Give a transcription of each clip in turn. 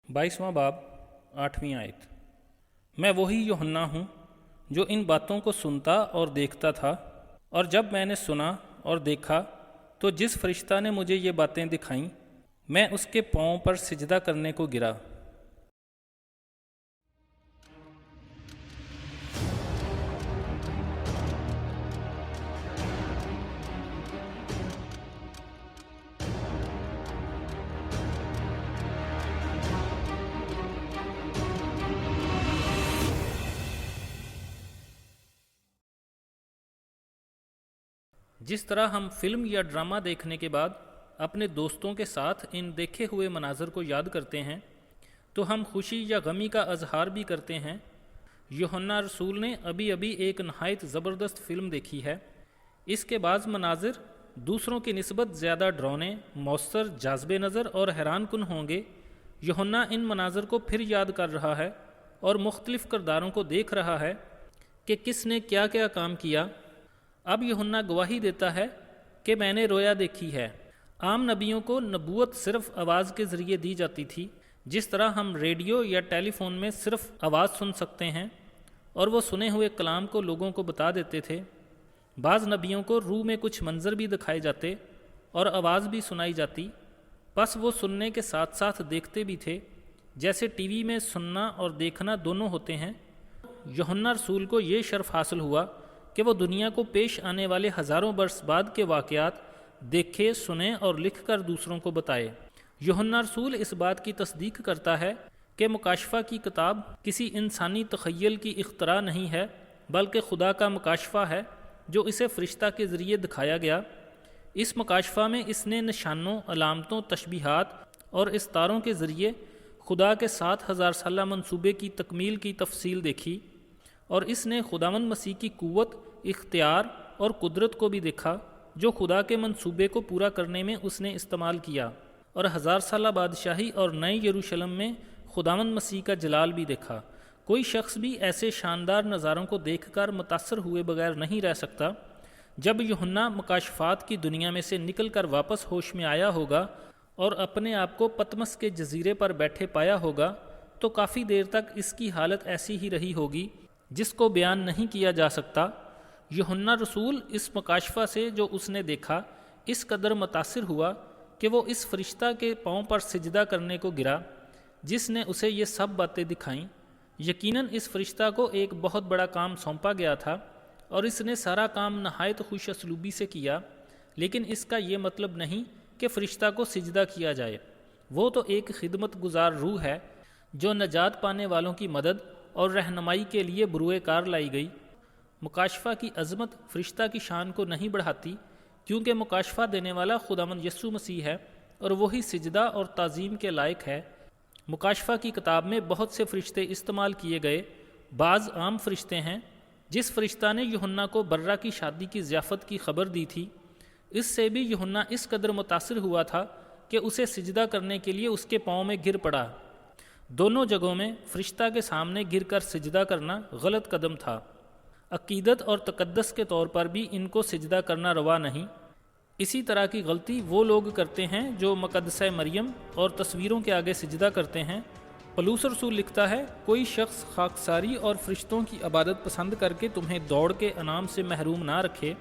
22वां बाब 8वीं आयत। मैं वही यूहन्ना हूँ जो इन बातों को सुनता और देखता था, और जब मैंने सुना और देखा तो जिस फरिश्ता ने मुझे ये बातें दिखाईं, मैं उसके पाँव पर सिजदा करने को गिरा। जिस तरह हम फिल्म या ड्रामा देखने के बाद अपने दोस्तों के साथ इन देखे हुए मनाज़र को याद करते हैं, तो हम खुशी या गमी का अजहार भी करते हैं। यूहन्ना रसूल ने अभी अभी एक नहायत ज़बरदस्त फ़िल्म देखी है। इसके बाज़ मनाज़र दूसरों की निस्बत ज़्यादा डरावने, मौसर, जाज़बे नज़र और हैरानकुन होंगे। यूहन्ना इन मनाज़र को फिर याद कर रहा है और मुख्तलिफ़ किरदारों को देख रहा है कि किसने क्या क्या काम किया। अब यूहन्ना गवाही देता है कि मैंने रोया देखी है। आम नबियों को नबूवत सिर्फ आवाज़ के ज़रिए दी जाती थी, जिस तरह हम रेडियो या टेलीफोन में सिर्फ आवाज़ सुन सकते हैं और वो सुने हुए कलाम को लोगों को बता देते थे। बाज़ नबियों को रूह में कुछ मंजर भी दिखाए जाते और आवाज़ भी सुनाई जाती, बस वो सुनने के साथ साथ देखते भी थे, जैसे टीवी में सुनना और देखना दोनों होते हैं। यूहन्ना रसूल को ये शर्फ हासिल हुआ कि वो दुनिया को पेश आने वाले हज़ारों बरस बाद के वाक़यात देखे, सुने और लिख कर दूसरों को बताए। यूहन्ना रसूल इस बात की तस्दीक करता है कि मुकाशफ़ा की किताब किसी इंसानी तख़य्युल की इख्तरा नहीं है, बल्कि खुदा का मुकाशफ़ा है जो इसे फ़रिश्ता के ज़रिए दिखाया गया। इस मुकाशफ़ा में इसने निशानों, अलामतों, तशबीहात और इस्तारों के ज़रिए खुदा के 7000 साला मंसूबे की तकमील की तफसील देखी, और इसने खुदावंद मसीह की कुव्वत, इख्तियार और कुदरत को भी देखा जो खुदा के मंसूबे को पूरा करने में उसने इस्तेमाल किया, और 1000 साला बादशाही और नए यरूशलेम में खुदावंद मसीह का जलाल भी देखा। कोई शख्स भी ऐसे शानदार नज़ारों को देखकर मुतासर हुए बगैर नहीं रह सकता। जब यूहन्ना मुकाशफ़ात की दुनिया में से निकल कर वापस होश में आया होगा और अपने आप को पतमस के जजीरे पर बैठे पाया होगा, तो काफ़ी देर तक इसकी हालत ऐसी ही रही होगी जिसको बयान नहीं किया जा सकता। यूहन्ना रसूल इस मुकाशफ़ा से जो उसने देखा इस कदर मुतासिर हुआ कि वो इस फरिश्ता के पाँव पर सिजदा करने को गिरा जिसने उसे ये सब बातें दिखाईं। यकीनन इस फरिश्ता को एक बहुत बड़ा काम सौंपा गया था और इसने सारा काम नहायत खुश असलूबी से किया, लेकिन इसका ये मतलब नहीं कि फ़रिश्ता को सिजदा किया जाए। वो तो एक खिदमत गुजार रूह है जो नजात पाने वालों की मदद और रहनुमाई के लिए बुरुए कार लाई गई। मुकाशफ़ा की अज़मत फ़रिश्ता की शान को नहीं बढ़ाती, क्योंकि मुकाशफ़ा देने वाला खुदावंद यस्सु मसीह है और वही सिजदा और ताज़ीम के लायक है। मुकाशफ़ा की किताब में बहुत से फ़रिश्ते इस्तेमाल किए गए। बाज़ आम फ़रिश्ते हैं। जिस फ़रिश्ता ने यूहन्ना को बर्रा की शादी की ज़ियाफ़त की खबर दी थी, इससे भी यूहन्ना इस कदर मुतासिर हुआ था कि उसे सिजदा करने के लिए उसके पाँव में गिर पड़ा। दोनों जगहों में फ़रिश्ता के सामने गिर कर सिजदा करना गलत कदम था। अक़ीदत और तक़द्दुस के तौर पर भी इनको सिजदा करना रवा नहीं। इसी तरह की गलती वो लोग करते हैं जो मुक़द्दसा मरियम और तस्वीरों के आगे सिजदा करते हैं। पलूस रसूल लिखता है, कोई शख्स खाकसारी और फ़रिश्तों की इबादत पसंद करके तुम्हें दौड़ के अनाम से महरूम ना रखे।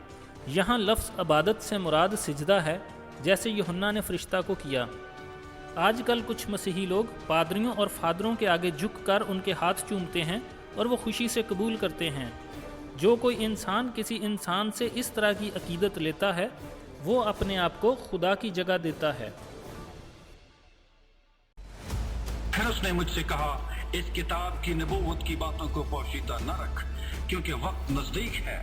यहाँ लफ्ज़ इबादत से मुराद सिजदा है, जैसे यूहन्ना ने फ़रिश्ता को किया। आजकल कुछ मसीही लोग पादरियों और फादरों के आगे झुक कर उनके हाथ चूमते हैं और वो खुशी से कबूल करते हैं। जो कोई इंसान किसी इंसान से इस तरह की अकीदत लेता है, वो अपने आप को खुदा की जगह देता है। फिर उसने मुझसे कहा, इस किताब की नबूवत की बातों को पोशीदा न रख, क्योंकि वक्त नजदीक है।